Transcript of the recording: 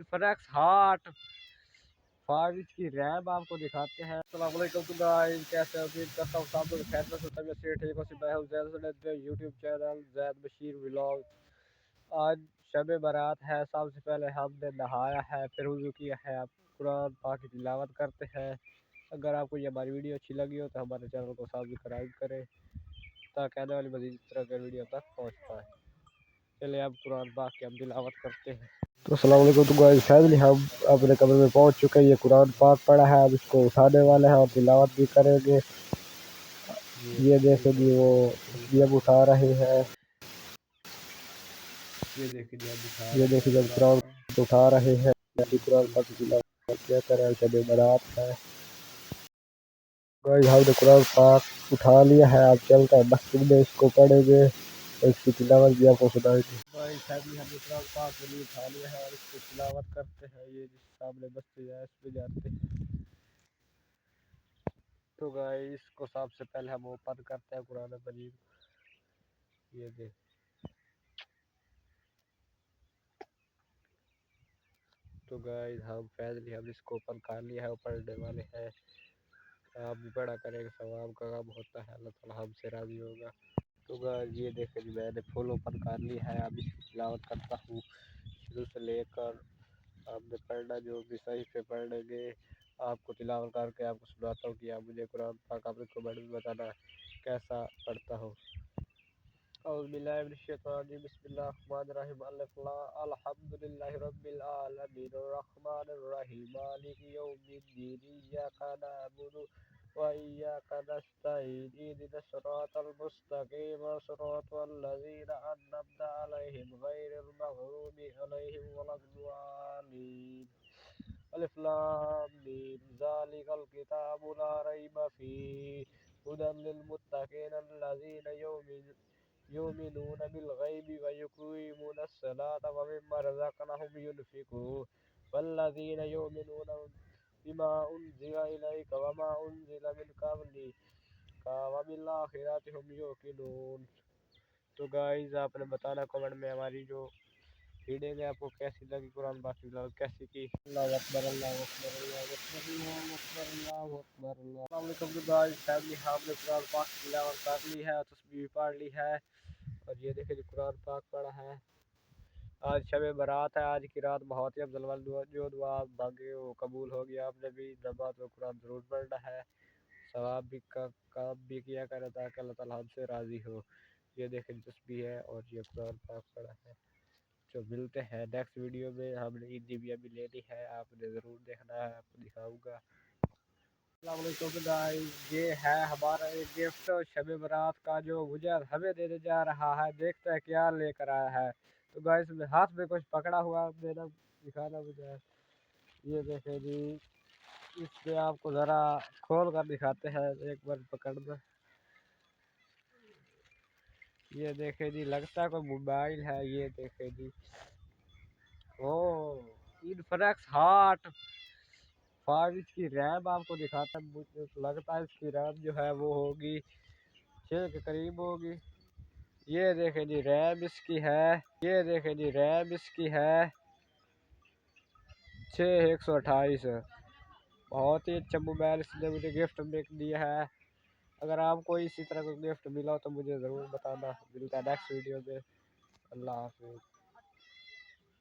Infinix hot 5 inch की RAM आपको दिखाते हैं। अस्सलाम वालेकुम तो गाइस, कैसे हो? उम्मीद करता हूँ सब लोग खैर से तबीयत से ठीक हो। मैं हूं ज़ैद सुनते यूट्यूब चैनल ज़ैद बशीर व्लॉग। आज शब बारात है। सबसे पहले हमने नहाया है, फिर वुज़ू किया है। आप कुरान पाक की तिलावत करते हैं। अगर आपको ये हमारी वीडियो अच्छी लगी हो तो हमारे चैनल को सब्सक्राइब करें ताकि आने वाली मज़ीद इस तरह की वीडियो तक पहुँच पाए। चलिए अब कुरान पाक की हम तिलावत करते हैं। तो अस्सलाम वालेकुम तो गाइस, फैमिली हम अपने कमरे में पहुंच चुके हैं। ये कुरान पाक पड़ा है, अब इसको उठाने वाले हैं और तिलावत भी करेंगे। ये देखें जी, वो तस्बीह उठा रहे हैं। ये देखिए जब कुरान उठा रहे हैं, कुरान पाक की तिलावत क्या करें, शब बारात है। गाइस हमने कुरान पाक उठा लिया है, अब चलते हैं मस्जिद में, इसको पढ़ेंगे और इसकी तिलावत भी आपको सुनाएंगे। गाइस फैमिली हमने कुरान पाक को भी उठा लिया है और इसकी तिलावत करते हैं। ये जिस सामने मस्जिद है इसमें जाते हैं। तो गाइस इसको सबसे पहले हम ओपन करते हैं कुरान मजीद। ये देख, तो गाइस हम फैमिली हम इसको ओपन कर लिया है, पढ़ने वाले हैं। आप भी पढ़ा करेंगे, सवाब का काम होता है, अल्लाह ताला हमसे राजी होगा। तो गाइस ये देखें जी, मैंने फुल ओपन कर लिया है। अब इसकी तिलावत करता हूँ शुरू से लेकर। आपने पढ़ना जो भी सही से पढ़ेंगे, आपको तिलावत करके आपको सुनाता हूँ कि आप मुझे कुरान पाक अपने कमेंट में बताना कैसा पढ़ता हो। बिस्मिल्लाहिर्रहमानिर्रहीम अल्हम्दुलिल्लाहि रब्बिल आलमीन अर्रहमानिर्रहीम मालिकि यौमिद्दीन इय्याका नअबुदु व इय्याका नस्तईन इहदिनस सिरातल मुस्तकीम सिरातल लज़ीना अन्अमता अलैहिम गैरिल मग़रूबि अलैहिम वलद्दालीन। अलिफ लाम मीम ज़ालिकल किताबु ला रैब फीहि हुदल लिल मुत्तक़ीन अल्लज़ीना युमिनून बिल गैबि व युक़ीमूनस सलाता व मिम्मा रज़क़नाहुम युनफ़िक़ून वल्लज़ीना युमिनून बिमा उन्ज़िला इलैका व मा उन्ज़िला मिन क़ब्लिका व बिल आखिरति हुम युक़िनून। तो गाइस आपने बताना कमेंट में हमारी जो वीडियो है आपको कैसी लगी, कुरान पाक की तिलावत कैसी की। अल्लाहु अकबर अल्लाहु अकबर अल्लाहु अकबर अल्लाहु अकबर अल्लाहु अकबर। अस्सलाम वालेकुम तो गाइस फैमिली हमने कुरान पाक की तिलावत कर ली है और तस्बीह पढ़ ली है। और ये देखिए जी कुरान पाक पढ़ा है। आज शब बारात है। आज की रात बहुत ही अफजल वाली जो दुआ आप मांगे वो कबूल होगी। आपने भी नमाज में कुरान जरूर पढ़ना है, सवाब भी का काम भी किया करे ताकि अल्लाह ताला हमसे राज़ी हो। ये देखें तस्बीह है और ये कुरान पाक पढ़ा है। तो मिलते हैं नेक्स्ट वीडियो में। हमने ईदी भी अभी लेनी है, आपने ज़रूर देखना है, आपको दिखाऊंगा। अस्सलाम वालेकुम गाइस, ये है हमारा एक गिफ्ट शब बारात का जो मुझे हमें देने जा रहा है। देखते हैं क्या लेकर आया है। तो गाइस में हाथ में कुछ पकड़ा हुआ देना दिखाना मुझे। ये देखें जी, इसमें आपको ज़रा खोल कर दिखाते हैं, एक बार पकड़ना। ये देखें जी, लगता है कोई मोबाइल है। ये देखें जी, ओ इन्फिनिक्स हॉट 5 इंच की रैम आपको दिखाता है। मुझे लगता है इसकी रैम जो है वो होगी 6 के करीब होगी। ये देखें जी रैम इसकी है, ये देखें जी रैम इसकी है 6128। बहुत ही अच्छा मोबाइल इसने मुझे गिफ्ट में दिया है। अगर आपको इसी तरह का गिफ्ट मिला हो तो मुझे ज़रूर बताना। मिलता है नेक्स्ट वीडियो में। अल्लाह हाफिज़।